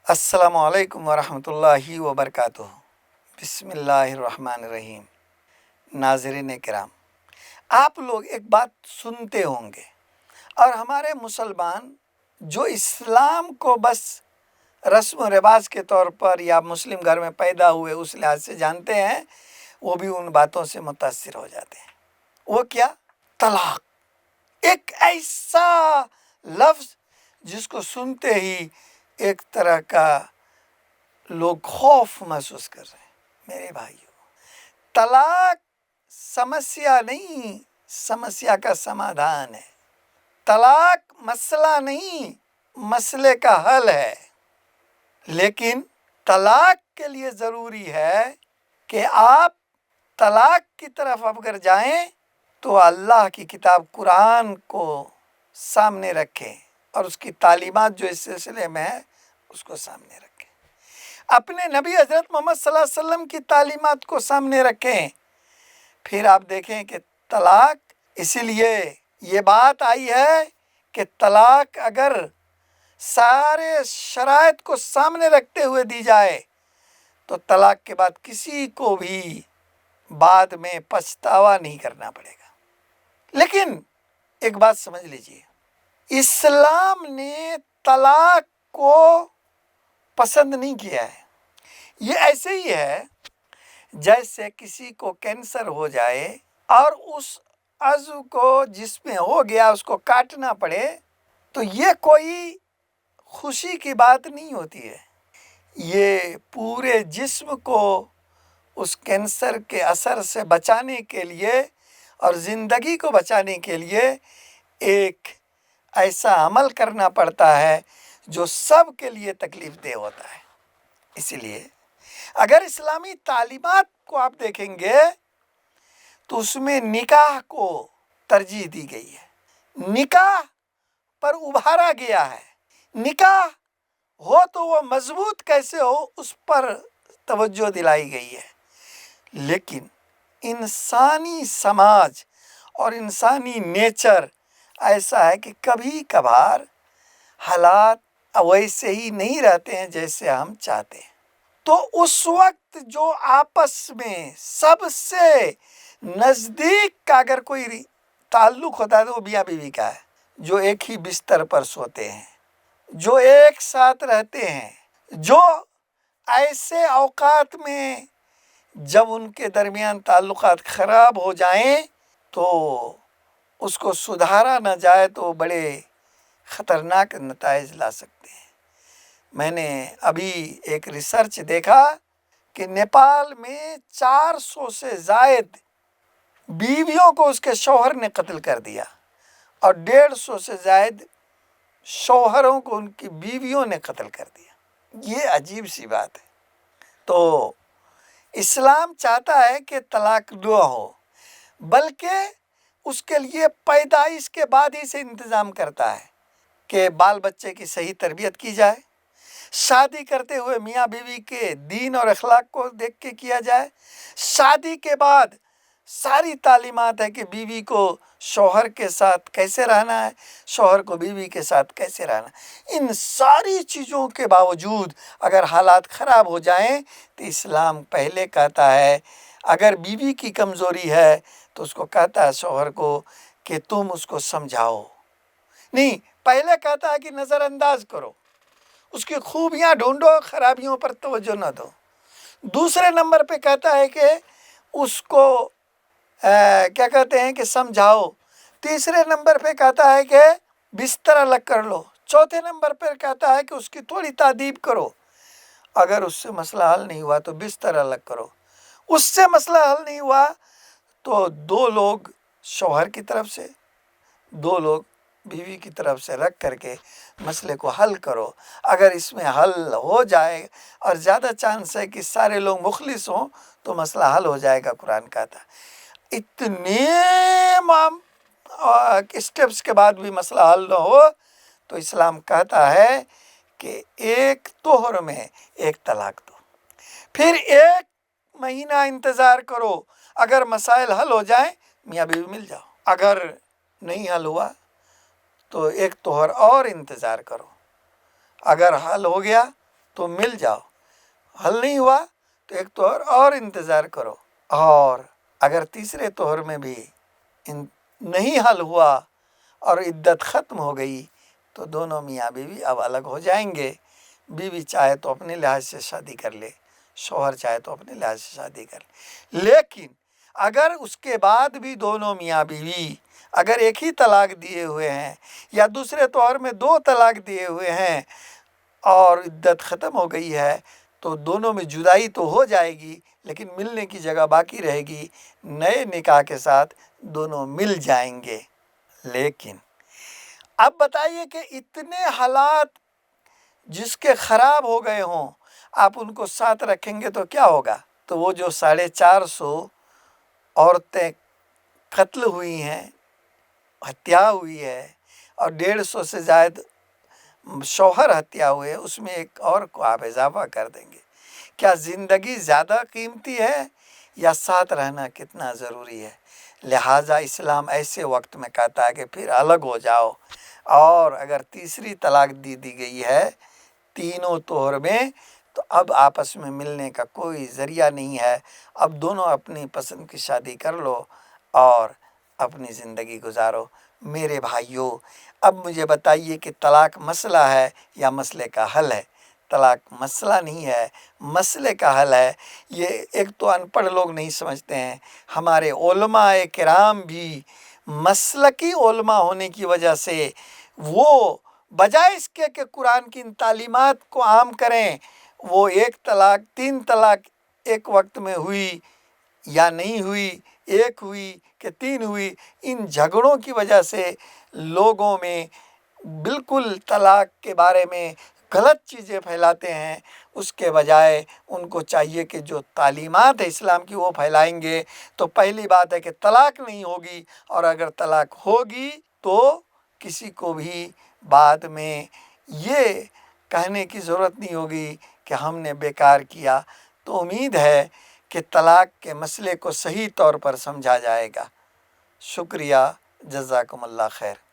السلام علیکم ورحمۃ اللہ وبرکاتہ۔ بسم اللہ الرحمن الرحیم۔ ناظرین کرام، آپ لوگ ایک بات سنتے ہوں گے، اور ہمارے مسلمان جو اسلام کو بس رسم و رواج کے طور پر یا مسلم گھر میں پیدا ہوئے اس لحاظ سے جانتے ہیں، وہ بھی ان باتوں سے متاثر ہو جاتے ہیں۔ وہ کیا؟ طلاق، ایک ایسا لفظ جس کو سنتے ہی ایک طرح کا لوگ خوف محسوس کر رہے ہیں۔ میرے بھائیو، طلاق سمسیا نہیں، سمسیا کا سمادھان ہے۔ طلاق مسئلہ نہیں، مسئلے کا حل ہے۔ لیکن طلاق کے لیے ضروری ہے کہ آپ طلاق کی طرف اگر جائیں تو اللہ کی کتاب قرآن کو سامنے رکھیں، اور اس کی تعلیمات جو اس سلسلے میں ہے اس کو سامنے رکھیں، اپنے نبی حضرت محمد صلی اللہ علیہ وسلم کی تعلیمات کو سامنے رکھیں۔ پھر آپ دیکھیں کہ طلاق، اسی لیے یہ بات آئی ہے کہ طلاق اگر سارے شرائط کو سامنے رکھتے ہوئے دی جائے تو طلاق کے بعد کسی کو بھی بعد میں پچھتاوا نہیں کرنا پڑے گا۔ لیکن ایک بات سمجھ لیجئے، اسلام نے طلاق کو پسند نہیں کیا ہے۔ یہ ایسے ہی ہے جیسے کسی کو کینسر ہو جائے اور اس عضو کو جس میں ہو گیا اس کو کاٹنا پڑے، تو یہ کوئی خوشی کی بات نہیں ہوتی ہے۔ یہ پورے جسم کو اس کینسر کے اثر سے بچانے کے لیے اور زندگی کو بچانے کے لیے ایک ایسا عمل کرنا پڑتا ہے جو سب کے لیے تکلیف دہ ہوتا ہے۔ اسی لیے اگر اسلامی تعلیمات کو آپ دیکھیں گے تو اس میں نکاح کو ترجیح دی گئی ہے، نکاح پر ابھارا گیا ہے۔ نکاح ہو تو وہ مضبوط کیسے ہو اس پر توجہ دلائی گئی ہے۔ لیکن انسانی سماج اور انسانی نیچر ایسا ہے کہ کبھی کبھار حالات ویسے ہی نہیں رہتے ہیں جیسے ہم چاہتے ہیں، تو اس وقت جو آپس میں سب سے نزدیک کا اگر کوئی تعلق ہوتا ہے تو وہ میاں بیوی کا ہے، جو ایک ہی بستر پر سوتے ہیں، جو ایک ساتھ رہتے ہیں، جو ایسے اوقات میں جب ان کے درمیان تعلقات خراب ہو جائیں تو اس کو سدھارا نہ جائے تو بڑے خطرناک نتائج لا سکتے ہیں۔ میں نے ابھی ایک ریسرچ دیکھا کہ نیپال میں 400 سے زائد بیویوں کو اس کے شوہر نے قتل کر دیا، اور 150 سے زائد شوہروں کو ان کی بیویوں نے قتل کر دیا۔ یہ عجیب سی بات ہے۔ تو اسلام چاہتا ہے کہ طلاق نہ ہو، بلکہ اس کے لیے پیدائش کے بعد ہی سے انتظام کرتا ہے کہ بال بچے کی صحیح تربیت کی جائے، شادی کرتے ہوئے میاں بیوی کے دین اور اخلاق کو دیکھ کے کیا جائے، شادی کے بعد ساری تعلیمات ہے کہ بیوی کو شوہر کے ساتھ کیسے رہنا ہے، شوہر کو بیوی کے ساتھ کیسے رہنا ہے۔ ان ساری چیزوں کے باوجود اگر حالات خراب ہو جائیں تو اسلام پہلے کہتا ہے، اگر بیوی کی کمزوری ہے تو اس کو کہتا ہے شوہر کو کہ تم اس کو سمجھاؤ، نہیں، پہلے کہتا ہے کہ نظر انداز کرو، اس کی خوبیاں ڈھونڈو، خرابیوں پر توجہ نہ دو۔ دوسرے نمبر پہ کہتا ہے کہ اس کو کیا کہتے ہیں کہ سمجھاؤ۔ تیسرے نمبر پہ کہتا ہے کہ بستر الگ کر لو۔ چوتھے نمبر پہ کہتا ہے کہ اس کی تھوڑی تادیب کرو۔ اگر اس سے مسئلہ حل نہیں ہوا تو بستر الگ کرو۔ اس سے مسئلہ حل نہیں ہوا تو 2 لوگ شوہر کی طرف سے، 2 لوگ بیوی کی طرف سے رکھ کر کے مسئلے کو حل کرو۔ اگر اس میں حل ہو جائے اور زیادہ چانس ہے کہ سارے لوگ مخلص ہوں تو مسئلہ حل ہو جائے گا۔ قرآن کہتا ہے اتنے اسٹیپس کے بعد بھی مسئلہ حل نہ ہو تو اسلام کہتا ہے کہ ایک طہر میں ایک طلاق دو، پھر 1 مہینہ انتظار کرو، اگر مسائل حل ہو جائیں میاں بیوی مل جاؤ، اگر نہیں حل ہوا تو 1 طہر اور انتظار کرو، اگر حل ہو گیا تو مل جاؤ، حل نہیں ہوا تو ایک طہر اور انتظار کرو، اور اگر تیسرے طہر میں بھی نہیں حل ہوا اور عدت ختم ہو گئی تو دونوں میاں بیوی اب الگ ہو جائیں گے۔ بیوی چاہے تو اپنے لحاظ سے شادی کر لے، شوہر چاہے تو اپنے لحاظ سے شادی کر لے، لیکن اگر اس کے بعد بھی دونوں میاں بیوی اگر ایک ہی طلاق دیے ہوئے ہیں یا دوسرے طور میں 2 طلاق دیے ہوئے ہیں اور عدت ختم ہو گئی ہے تو دونوں میں جدائی تو ہو جائے گی، لیکن ملنے کی جگہ باقی رہے گی، نئے نکاح کے ساتھ دونوں مل جائیں گے۔ لیکن اب بتائیے کہ اتنے حالات جس کے خراب ہو گئے ہوں، آپ ان کو ساتھ رکھیں گے تو کیا ہوگا؟ تو وہ جو 450 عورتیں قتل ہوئی ہیں، ہتیا ہوئی ہے، اور 150 سے زائد شوہر ہتیا ہوئے، اس میں ایک اور کو آپ اضافہ کر دیں گے۔ کیا زندگی زیادہ قیمتی ہے یا ساتھ رہنا کتنا ضروری ہے؟ لہٰذا اسلام ایسے وقت میں کہتا ہے کہ پھر الگ ہو جاؤ، اور اگر تیسری طلاق دی گئی ہے تینوں طہر میں تو اب آپس میں ملنے کا کوئی ذریعہ نہیں ہے، اب دونوں اپنی پسند کی شادی کر لو اور اپنی زندگی گزارو۔ میرے بھائیوں، اب مجھے بتائیے کہ طلاق مسئلہ ہے یا مسئلے کا حل ہے؟ طلاق مسئلہ نہیں ہے، مسئلے کا حل ہے۔ یہ ایک تو ان پڑھ لوگ نہیں سمجھتے ہیں، ہمارے علماء کرام بھی مسلکی علماء ہونے کی وجہ سے وہ بجائے اس کے کہ قرآن کی ان تعلیمات کو عام کریں، وہ 1 طلاق 3 طلاق ایک وقت میں ہوئی یا نہیں ہوئی، 1 ہوئی کہ 3 ہوئی، ان جھگڑوں کی وجہ سے لوگوں میں بالکل طلاق کے بارے میں غلط چیزیں پھیلاتے ہیں۔ اس کے بجائے ان کو چاہیے کہ جو تعلیمات ہے اسلام کی وہ پھیلائیں گے تو پہلی بات ہے کہ طلاق نہیں ہوگی، اور اگر طلاق ہوگی تو کسی کو بھی بعد میں یہ کہنے کی ضرورت نہیں ہوگی کہ ہم نے بیکار کیا۔ تو امید ہے کہ طلاق کے مسئلے کو صحیح طور پر سمجھا جائے گا۔ شکریہ، جزاکم اللہ خیر۔